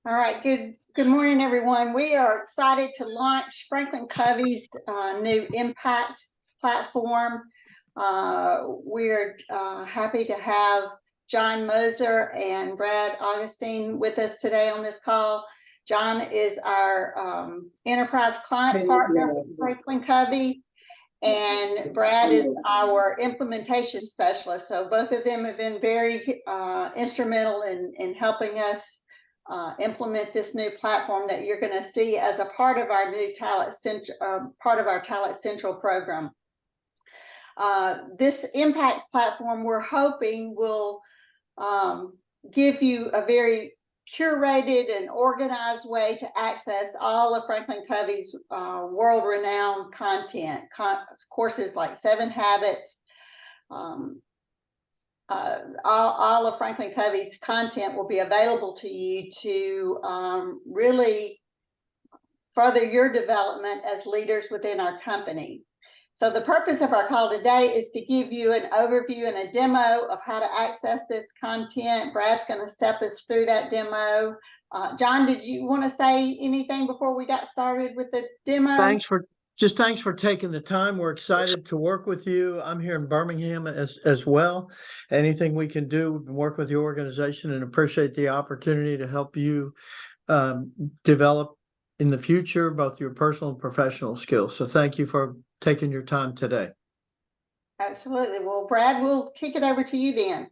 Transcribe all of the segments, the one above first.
All right, good morning, everyone. We are excited to launch Franklin Covey's new impact platform. We're happy to have John Moser and Brad Augustine with us today on this call. John is our enterprise client partner with Franklin Covey, and Brad is our implementation specialist. So both of them have been very instrumental in helping us implement this new platform that you're going to see as a part of our new Talent Central program. This impact platform, we're hoping, will give you a very curated and organized way to access all of Franklin Covey's world-renowned content, courses like 7 Habits. All of Franklin Covey's content will be available to you to really further your development as leaders within our company. So the purpose of our call today is to give you an overview and a demo of how to access this content. Brad's going to step us through that demo. John, did you want to say anything before we got started with the demo? Thanks for taking the time. We're excited to work with you. I'm here in Birmingham as well. Anything we can do, work with your organization, and appreciate the opportunity to help you develop in the future both your personal and professional skills. So thank you for taking your time today. Absolutely. Well, Brad, we'll kick it over to you then.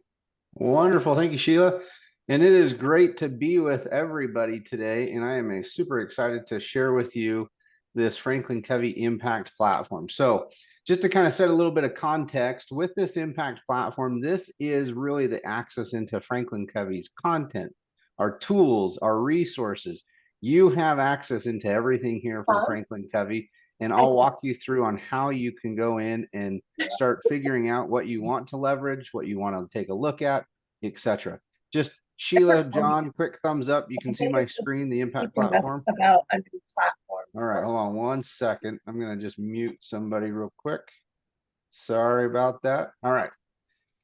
Wonderful. Thank you, Sheila. And it is great to be with everybody today. And I am super excited to share with you this Franklin Covey Impact platform. So just to kind of set a little bit of context with this Impact platform, this is really the access into Franklin Covey's content, our tools, our resources. You have access into everything here from Franklin Covey. And I'll walk you through on how you can go in and start figuring out what you want to leverage, what you want to take a look at, etc. Just Sheila, John, quick thumbs up. You can see my screen, the Impact platform. About a new platform. All right, hold on one second. I'm going to just mute somebody real quick. Sorry about that. All right.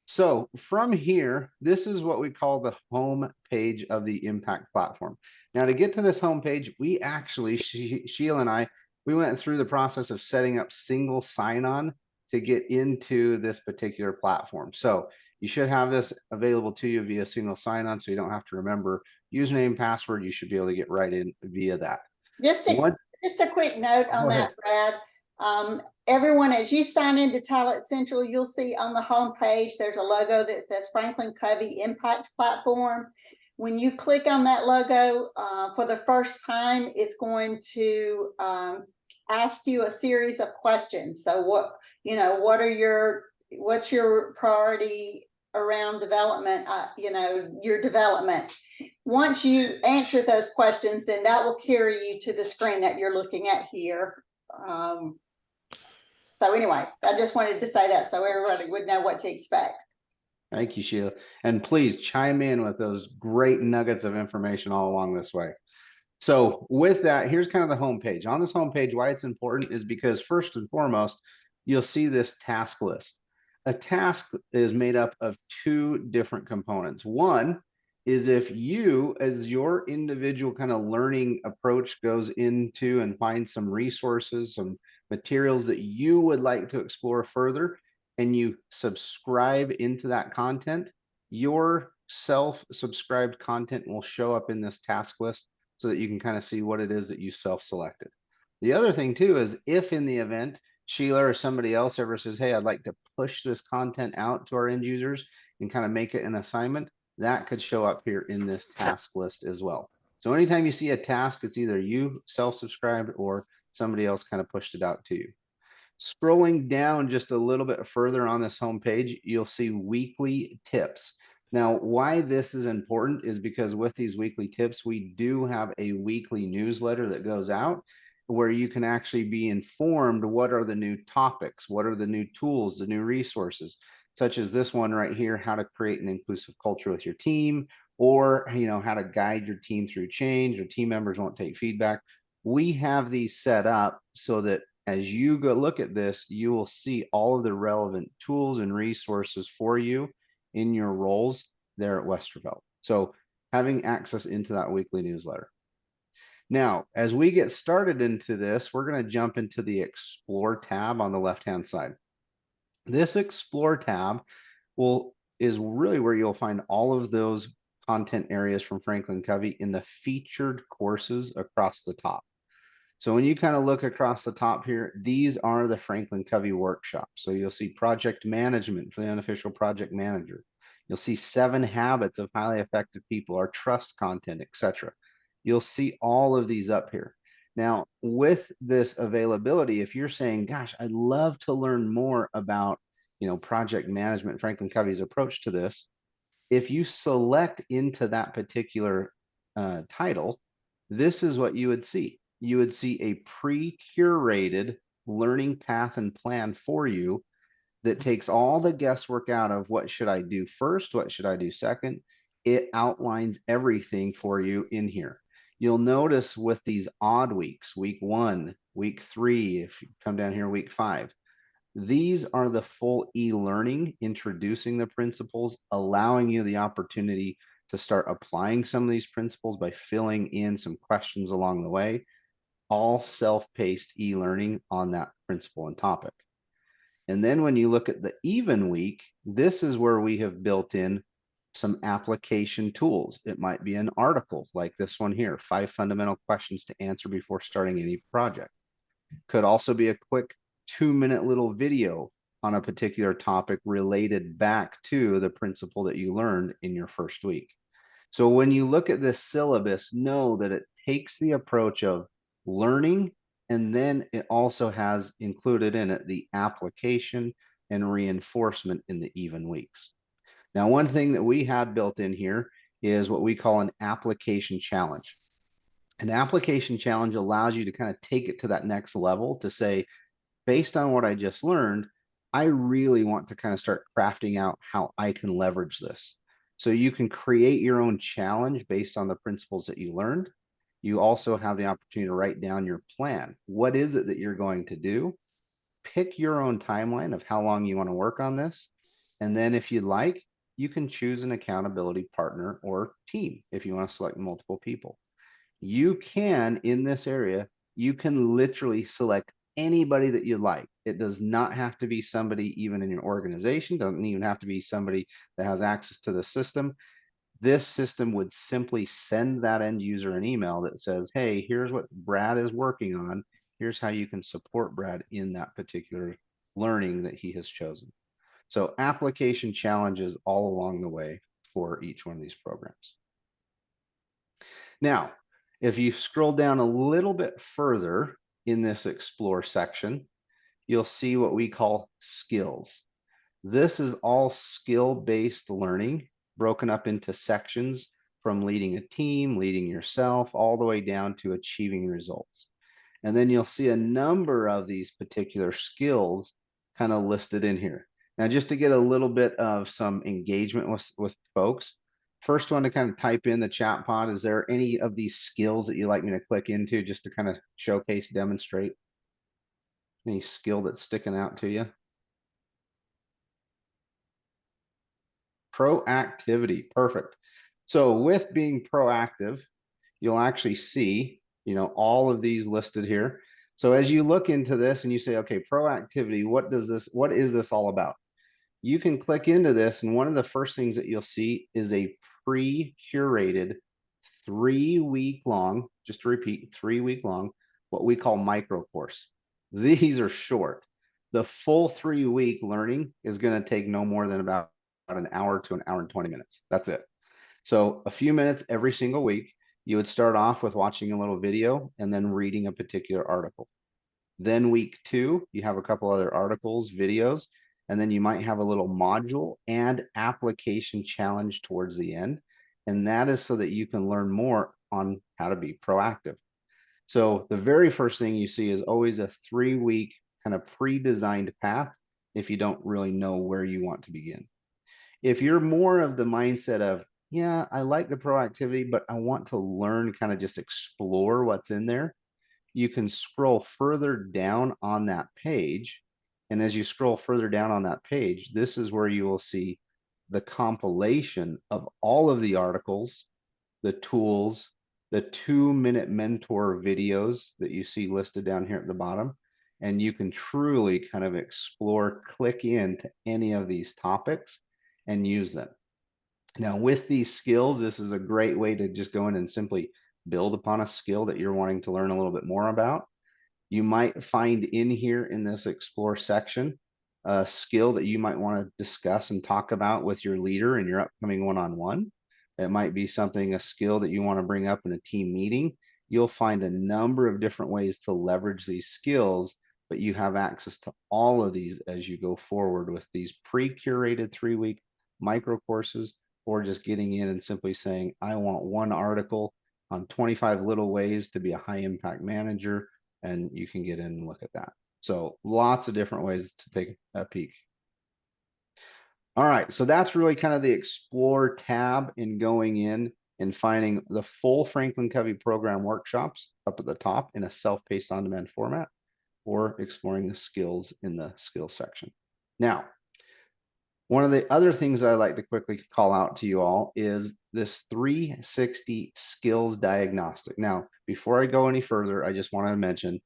So from here, this is what we call the home page of the Impact platform. Now, to get to this home page, we actually, Sheila and I, we went through the process of setting up single sign-on to get into this particular platform. So you should have this available to you via single sign-on, so you don't have to remember username, password. You should be able to get right in via that. Just a quick note on that, Brad. Everyone, as you sign into Talent Central, you'll see on the home page there's a logo that says Franklin Covey Impact Platform. When you click on that logo for the first time, it's going to ask you a series of questions. So what's your priority around development, your development. Once you answer those questions, then that will carry you to the screen that you're looking at here. So anyway, I just wanted to say that so everybody would know what to expect. Thank you, Sheila. And please chime in with those great nuggets of information all along this way. So with that, here's kind of the home page. On this home page, why it's important is because first and foremost, you'll see this task list. A task is made up of 2 different components. One is if you, as your individual kind of learning approach goes into and finds some resources, some materials that you would like to explore further, and you subscribe into that content, your self-subscribed content will show up in this task list so that you can kind of see what it is that you self-selected. The other thing too is if in the event Sheila or somebody else ever says, hey, I'd like to push this content out to our end users and kind of make it an assignment, that could show up here in this task list as well. So anytime you see a task, it's either you self-subscribed or somebody else kind of pushed it out to you. Scrolling down just a little bit further on this homepage, you'll see weekly tips. Now, why this is important is because with these weekly tips, we do have a weekly newsletter that goes out where you can actually be informed what are the new topics, what are the new tools, the new resources, such as this one right here, how to create an inclusive culture with your team, or how to guide your team through change, or team members won't take feedback. We have these set up so that as you go look at this, you will see all of the relevant tools and resources for you in your roles there at Westervelt. So having access into that weekly newsletter. Now, as we get started into this, we're going to jump into the Explore tab on the left-hand side. This Explore tab is really where you'll find all of those content areas from Franklin Covey in the featured courses across the top. So when you kind of look across the top here, these are the Franklin Covey workshops. So you'll see project management for the unofficial project manager. You'll see 7 habits of highly effective people, our trust content, etc. You'll see all of these up here. Now, with this availability, if you're saying, gosh, I'd love to learn more about, project management, Franklin Covey's approach to this, if you select into that particular title, this is what you would see. You would see a pre-curated learning path and plan for you that takes all the guesswork out of what should I do first, what should I do second. It outlines everything for you in here. You'll notice with these odd weeks, week 1, week 3, if you come down here, week 5, these are the full e-learning, introducing the principles, allowing you the opportunity to start applying some of these principles by filling in some questions along the way, all self-paced e-learning on that principle and topic. And then when you look at the even week, this is where we have built in some application tools. It might be an article like this one here, 5 fundamental questions to answer before starting any project. Could also be a quick 2-minute little video on a particular topic related back to the principle that you learned in your first week. So when you look at this syllabus, know that it takes the approach of learning, and then it also has included in it the application and reinforcement in the even weeks. Now, one thing that we had built in here is what we call an application challenge. An application challenge allows you to kind of take it to that next level to say, based on what I just learned, I really want to kind of start crafting out how I can leverage this. So you can create your own challenge based on the principles that you learned. You also have the opportunity to write down your plan. What is it that you're going to do? Pick your own timeline of how long you want to work on this. And then if you'd like, you can choose an accountability partner or team if you want to select multiple people. You can, in this area, you can literally select anybody that you like. It does not have to be somebody even in your organization, doesn't even have to be somebody that has access to the system. This system would simply send that end user an email that says, hey, here's what Brad is working on. Here's how you can support Brad in that particular learning that he has chosen. So application challenges all along the way for each one of these programs. Now, if you scroll down a little bit further in this Explore section, you'll see what we call skills. This is all skill-based learning broken up into sections from leading a team, leading yourself, all the way down to achieving results. And then you'll see a number of these particular skills kind of listed in here. Now, just to get a little bit of some engagement with folks, first one to kind of type in the chat pod, is there any of these skills that you'd like me to click into just to kind of showcase, demonstrate? Any skill that's sticking out to you? Proactivity, perfect. So with being proactive, you'll actually see, all of these listed here. So as you look into this and you say, okay, proactivity, what is this all about? You can click into this, and one of the first things that you'll see is a pre-curated 3-week long, just to repeat, 3-week long, what we call micro course. These are short. The full 3-week learning is going to take no more than about an hour to an hour and 20 minutes. That's it. So a few minutes every single week. You would start off with watching a little video and then reading a particular article. Then week 2, you have a couple other articles, videos, and then you might have a little module and application challenge towards the end. And that is so that you can learn more on how to be proactive. So the very first thing you see is always a 3-week kind of pre-designed path if you don't really know where you want to begin. If you're more of the mindset of, yeah, I like the proactivity, but I want to learn, kind of just explore what's in there, you can scroll further down on that page. And as you scroll further down on that page, this is where you will see the compilation of all of the articles the tools, the 2-minute mentor videos that you see listed down here at the bottom. And you can truly kind of explore, click into any of these topics and use them. Now, with these skills, this is a great way to just go in and simply build upon a skill that you're wanting to learn a little bit more about. You might find in here in this explore section a skill that you might want to discuss and talk about with your leader in your upcoming one-on-one. It might be a skill that you want to bring up in a team meeting. You'll find a number of different ways to leverage these skills, but you have access to all of these as you go forward with these pre-curated 3-week micro courses, or just getting in and simply saying, I want one article on 25 little ways to be a high impact manager, and you can get in and look at that. So lots of different ways to take a peek. All right, so that's really kind of the explore tab in going in and finding the full Franklin Covey program workshops up at the top in a self-paced on-demand format, or exploring the skills in the skills section. Now, one of the other things I like to quickly call out to you all is this 360 skills diagnostic. Now, before I go any further, I just want to mention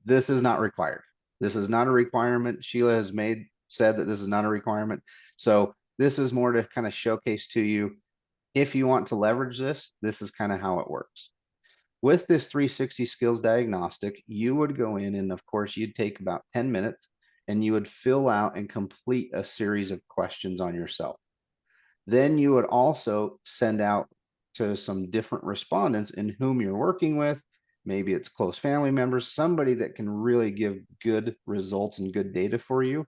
this is not required. This is not a requirement. Sheila has said that this is not a requirement. So this is more to kind of showcase to you, if you want to leverage this, this is kind of how it works. With this 360 skills diagnostic, you would go in and of course you'd take about 10 minutes and you would fill out and complete a series of questions on yourself. Then you would also send out to some different respondents in whom you're working with. Maybe it's close family members, somebody that can really give good results and good data for you,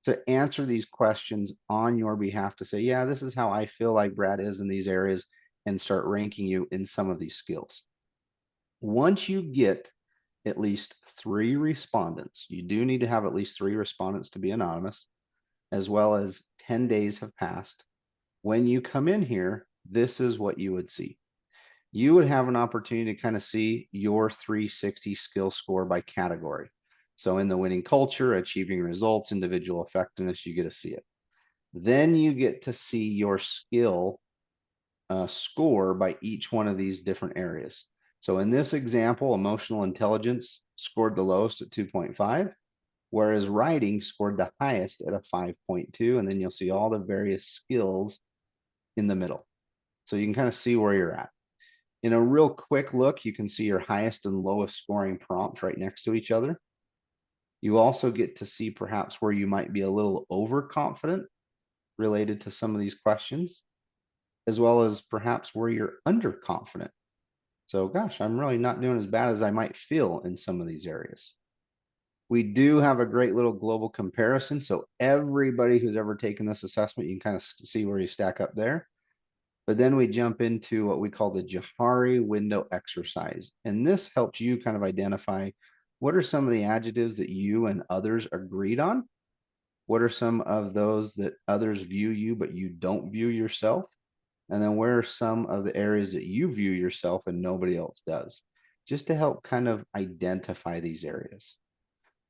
to answer these questions on your behalf, to say, yeah, this is how I feel like Brad is in these areas, and start ranking you in some of these skills. Once you get at least 3 respondents, you do need to have at least 3 respondents to be anonymous, as well as 10 days have passed. When you come in here, this is what you would see. You would have an opportunity to kind of see your 360 skill score by category. So in the winning culture, achieving results, individual effectiveness, you get to see it. Then you get to see your skill score by each one of these different areas. So in this example, emotional intelligence scored the lowest at 2.5, whereas writing scored the highest at a 5.2. And then you'll see all the various skills in the middle. So you can kind of see where you're at. In a real quick look, you can see your highest and lowest scoring prompts right next to each other. You also get to see perhaps where you might be a little overconfident related to some of these questions, as well as perhaps where you're underconfident. So, gosh, I'm really not doing as bad as I might feel in some of these areas. We do have a great little global comparison. So everybody who's ever taken this assessment, you can kind of see where you stack up there. But then we jump into what we call the Johari window exercise. And this helps you kind of identify what are some of the adjectives that you and others agreed on? What are some of those that others view you, but you don't view yourself? And then where are some of the areas that you view yourself and nobody else does? Just to help kind of identify these areas.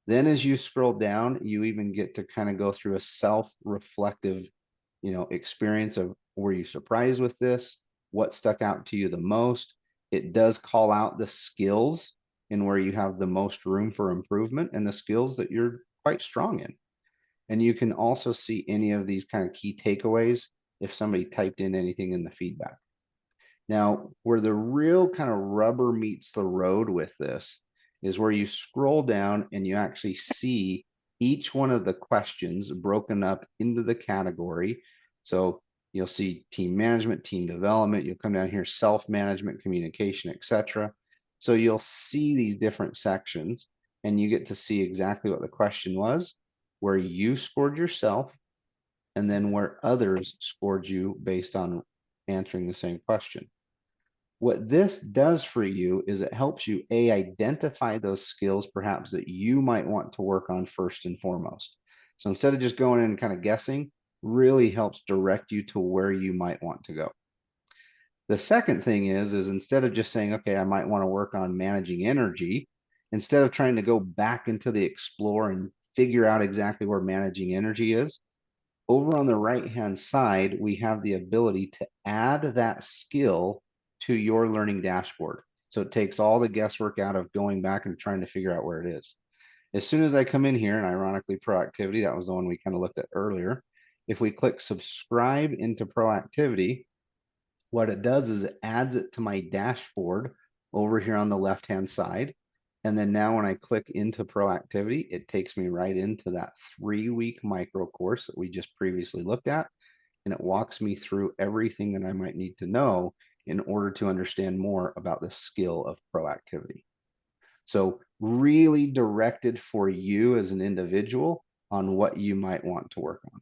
Then as you scroll down, you even get to kind of go through a self-reflective, experience of, were you surprised with this? What stuck out to you the most? It does call out the skills in where you have the most room for improvement and the skills that you're quite strong in. And you can also see any of these kind of key takeaways if somebody typed in anything in the feedback. Now, where the real kind of rubber meets the road with this is where you scroll down and you actually see each one of the questions broken up into the category. So you'll see team management, team development, you'll come down here, self-management, communication, etc. So you'll see these different sections and you get to see exactly what the question was, where you scored yourself, and then where others scored you based on answering the same question. What this does for you is it helps you identify those skills perhaps that you might want to work on first and foremost. So instead of just going in and kind of guessing, really helps direct you to where you might want to go. The second thing is instead of just saying, okay, I might want to work on managing energy, instead of trying to go back into the explore and figure out exactly where managing energy is, over on the right-hand side, we have the ability to add that skill to your learning dashboard. So it takes all the guesswork out of going back and trying to figure out where it is. As soon as I come in here, and ironically, Proactivity, that was the one we kind of looked at earlier. If we click subscribe into Proactivity, what it does is it adds it to my dashboard over here on the left-hand side. And then now when I click into Proactivity, it takes me right into that 3-week micro course that we just previously looked at. And it walks me through everything that I might need to know in order to understand more about the skill of proactivity. So really directed for you as an individual on what you might want to work on.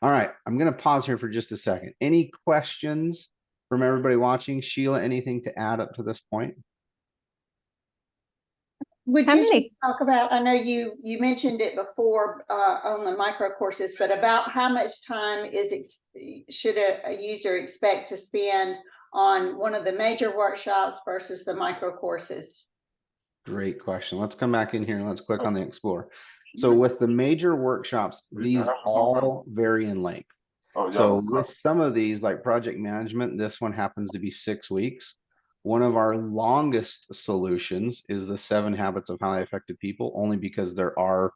All right, I'm going to pause here for just a second. Any questions from everybody watching? Sheila, anything to add up to this point? Would How you many- talk about, I know you mentioned it before on the micro courses, but about how much time should a user expect to spend on one of the major workshops versus the micro courses? Great question. Let's come back in here and let's click on the Explore. So with the major workshops, these all vary in length. So with some of these, like project management, this one happens to be 6 weeks. One of our longest solutions is the 7 Habits of Highly Effective People, only because there are,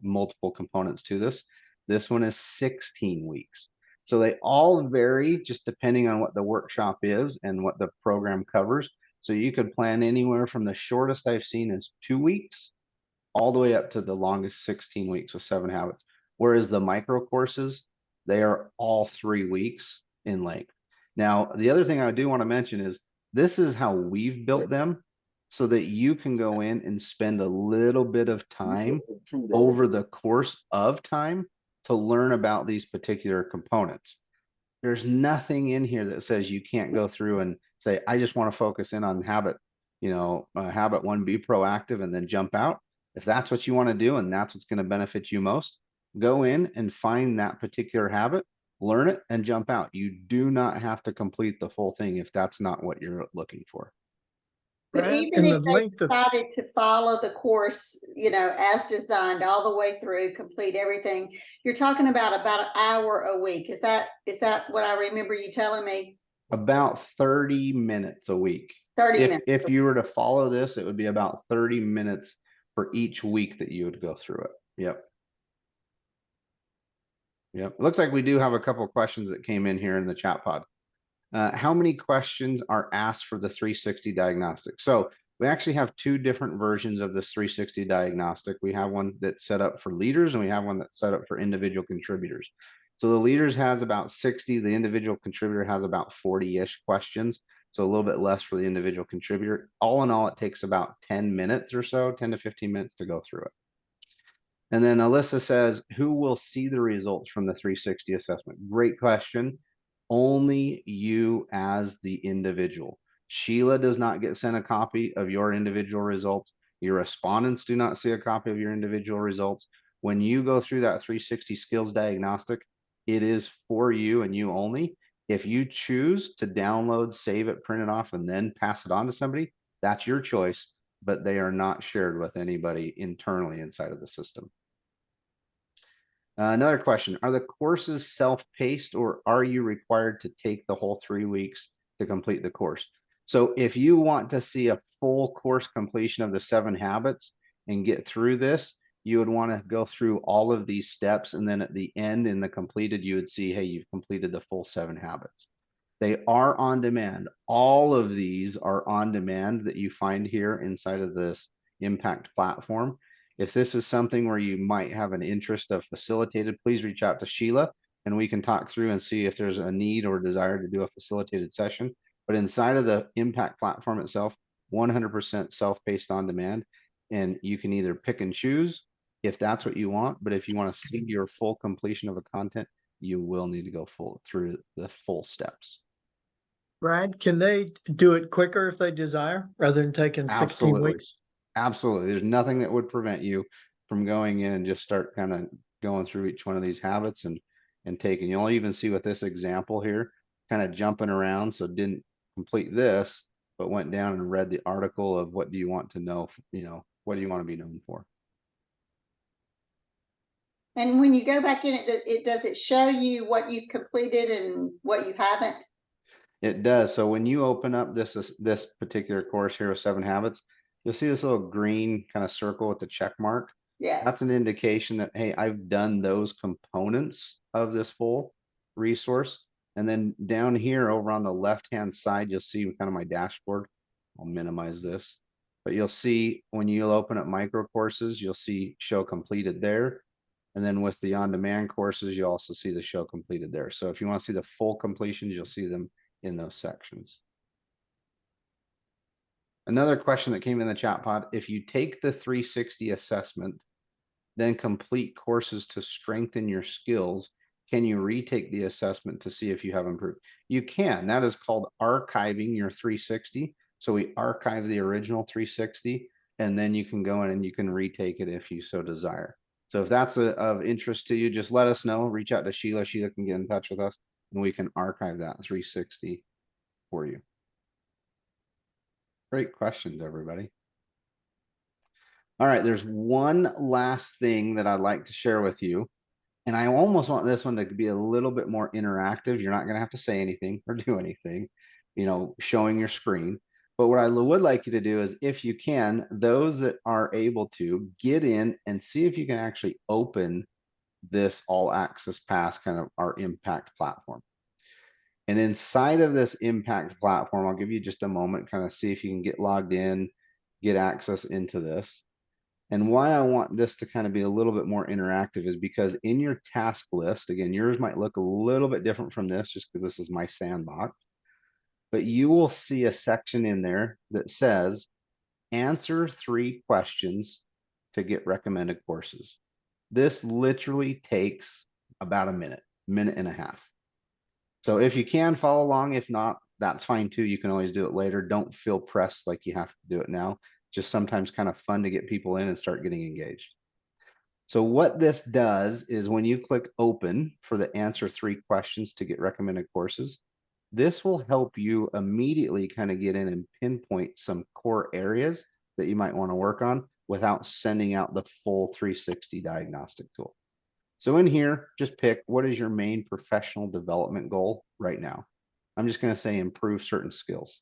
multiple components to this. This one is 16 weeks. So they all vary just depending on what the workshop is and what the program covers. So you could plan anywhere from the shortest I've seen is 2 weeks, all the way up to the longest 16 weeks with 7 Habits. Whereas the micro courses, they are all 3 weeks in length. Now, the other thing I do want to mention is this is how we've built them so that you can go in and spend a little bit of time over the course of time to learn about these particular components. There's nothing in here that says you can't go through and say, I just want to focus in on habit, habit 1, be proactive, and then jump out. If that's what you want to do and that's what's going to benefit you most, go in and find that particular habit, learn it, and jump out. You do not have to complete the full thing if that's not what you're looking for. But Brad, even and if the they length of, decided to follow the course, as designed all the way through, complete everything, you're talking about an hour a week. Is that what I remember you telling me? About 30 minutes a week. 30 minutes. If you were to follow this, it would be about 30 minutes for each week that you would go through it. Yep. It looks like we do have a couple of questions that came in here in the chat pod. How many questions are asked for the 360 diagnostic? So we actually have 2 different versions of this 360 diagnostic. We have one that's set up for leaders and we have one that's set up for individual contributors. So the leaders has about 60, the individual contributor has about 40-ish questions. So a little bit less for the individual contributor. All in all, it takes about 10 minutes or so, 10 to 15 minutes to go through it. And then Alyssa says, who will see the results from the 360 assessment? Great question. Only you as the individual. Sheila does not get sent a copy of your individual results. Your respondents do not see a copy of your individual results. When you go through that 360 skills diagnostic, it is for you and you only. If you choose to download, save it, print it off, and then pass it on to somebody, that's your choice, but they are not shared with anybody internally inside of the system. Another question, are the courses self-paced or are you required to take the whole 3 weeks to complete the course? So if you want to see a full course completion of the 7 habits and get through this, you would want to go through all of these steps. And then at the end in the completed, you would see, hey, you've completed the full 7 habits. They are on demand. All of these are on demand that you find here inside of this Impact platform. If this is something where you might have an interest of facilitated, please reach out to Sheila and we can talk through and see if there's a need or desire to do a facilitated session. But inside of the Impact platform itself, 100% self-paced on demand, and you can either pick and choose if that's what you want. But if you want to see your full completion of a content, you will need to go through the full steps. Brad, can they do it quicker if they desire rather than taking 16 Absolutely. weeks? Absolutely. There's nothing that would prevent you from going in and just start kind of going through each one of these habits and taking. You'll even see with this example here, kind of jumping around. So didn't complete this, but went down and read the article of what do you want to know, what do you want to be known for? And when you go back in, does it show you what you've completed and what you haven't? It does. So when you open up this particular course here with 7 habits, you'll see this little green kind of circle with the check mark. Yes. That's an indication that, hey, I've done those components of this full resource. And then down here over on the left-hand side, you'll see kind of my dashboard. I'll minimize this, but you'll see when you'll open up micro courses, you'll see show completed there. And then with the on-demand courses, you also see the show completed there. So if you want to see the full completions, you'll see them in those sections. Another question that came in the chat pod, if you take the 360 assessment, then complete courses to strengthen your skills, can you retake the assessment to see if you have improved? You can. That is called archiving your 360. So we archive the original 360, and then you can go in and you can retake it if you so desire. So if that's of interest to you, just let us know. Reach out to Sheila. Sheila can get in touch with us, and we can archive that 360 for you. Great questions, everybody. All right, there's one last thing that I'd like to share with you. And I almost want this one to be a little bit more interactive. You're not going to have to say anything or do anything, showing your screen. But what I would like you to do is, if you can, those that are able to, get in and see if you can actually open this all access pass, kind of our impact platform. And inside of this impact platform, I'll give you just a moment, kind of see if you can get logged in, get access into this. And why I want this to kind of be a little bit more interactive is because in your task list, again, yours might look a little bit different from this just because this is my sandbox, but you will see a section in there that says, answer 3 questions to get recommended courses. This literally takes about a minute and a half. So if you can follow along, if not, that's fine too. You can always do it later. Don't feel pressed like you have to do it now. Just sometimes kind of fun to get people in and start getting engaged. So what this does is when you click open for the answer 3 questions to get recommended courses, this will help you immediately kind of get in and pinpoint some core areas that you might want to work on without sending out the full 360 diagnostic tool. So in here, just pick what is your main professional development goal right now. I'm just going to say improve certain skills.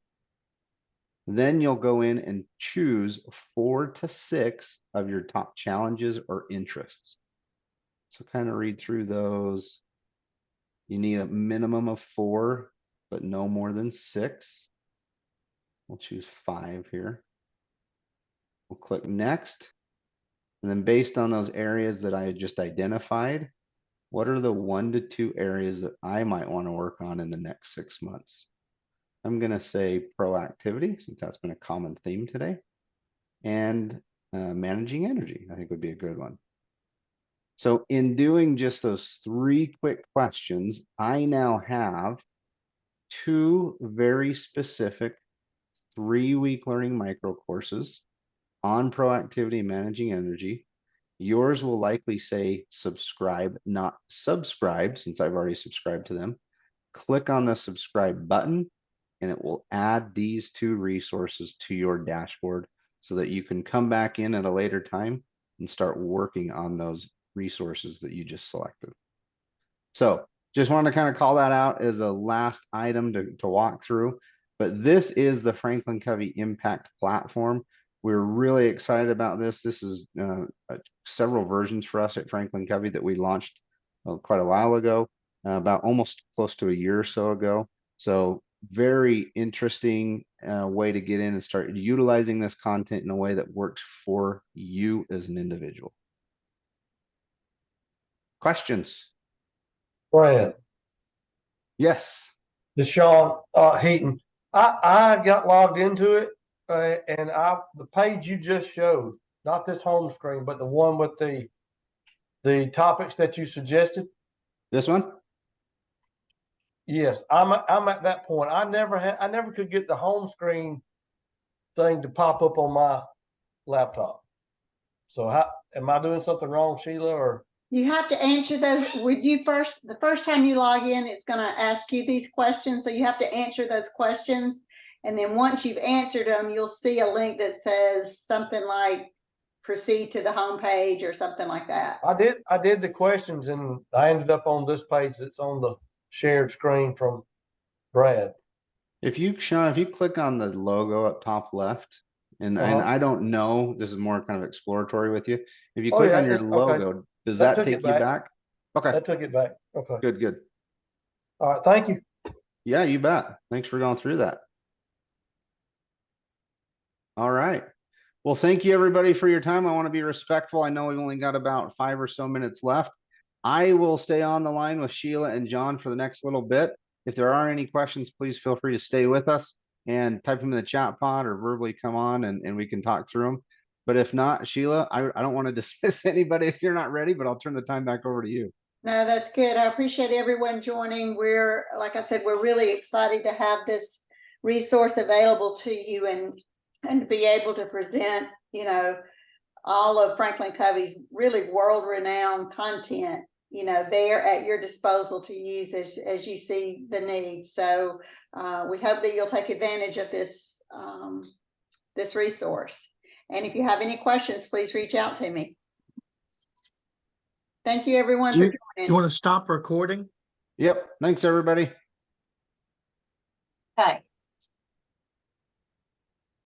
Then you'll go in and choose 4 to 6 of your top challenges or interests. So kind of read through those. You need a minimum of 4, but no more than 6. We'll choose 5 here. We'll click next. And then based on those areas that I had just identified, what are the 1 to 2 areas that I might want to work on in the next 6 months? I'm going to say proactivity, since that's been a common theme today, and managing energy, I think would be a good one. So in doing just those 3 quick questions, I now have 2 very specific 3-week learning micro courses on proactivity and managing energy. Yours will likely say subscribe, not subscribed, since I've already subscribed to them. Click on the subscribe button, and it will add these 2 resources to your dashboard so that you can come back in at a later time and start working on those resources that you just selected. So just wanted to kind of call that out as a last item to walk through. But this is the Franklin Covey Impact Platform. We're really excited about this. This is several versions for us at Franklin Covey that we launched quite a while ago, about almost close to a year or so ago. So very interesting way to get in and start utilizing this content in a way that works for you as an individual. Questions? Brad, Yes. Deshaun Heaton. I got logged into it, and the page you just showed, not this home screen, but the one with the topics that you suggested. This one? Yes, I'm at that point. I never could get the home screen thing to pop up on my laptop. So am I doing something wrong, Sheila, or? You have to answer those. The first time you log in, it's going to ask you these questions. So you have to answer those questions. And then once you've answered them, you'll see a link that says something like proceed to the home page or something like that. I did the questions, and I ended up on this page that's on the shared screen from Brad. If you, Sean, if you click on the logo up top left, and Uh-huh. I don't know, this is more kind of exploratory with you. If you Oh, click yeah, on your it's okay. logo, does That that took it take you back. back? Okay, That took it back. Okay. good, good. All right. Thank you. Yeah, you bet. Thanks for going through that. All right. Well, thank you everybody for your time. I want to be respectful. I know we've only got about 5 or so minutes left. I will stay on the line with Sheila and John for the next little bit. If there are any questions, please feel free to stay with us and type them in the chat pod or verbally come on and we can talk through them. But if not, Sheila, I don't want to dismiss anybody if you're not ready, but I'll turn the time back over to you. No, that's good. I appreciate everyone joining. We're, like I said, we're really excited to have this resource available to you and to be able to present, you know, all of Franklin Covey's really world-renowned content, you know, there at your disposal to use as you see the need. So we hope that you'll take advantage of this this resource. And if you have any questions, please reach out to me. Thank you, everyone, for joining. You want to stop recording? Yep. Thanks, everybody. Okay.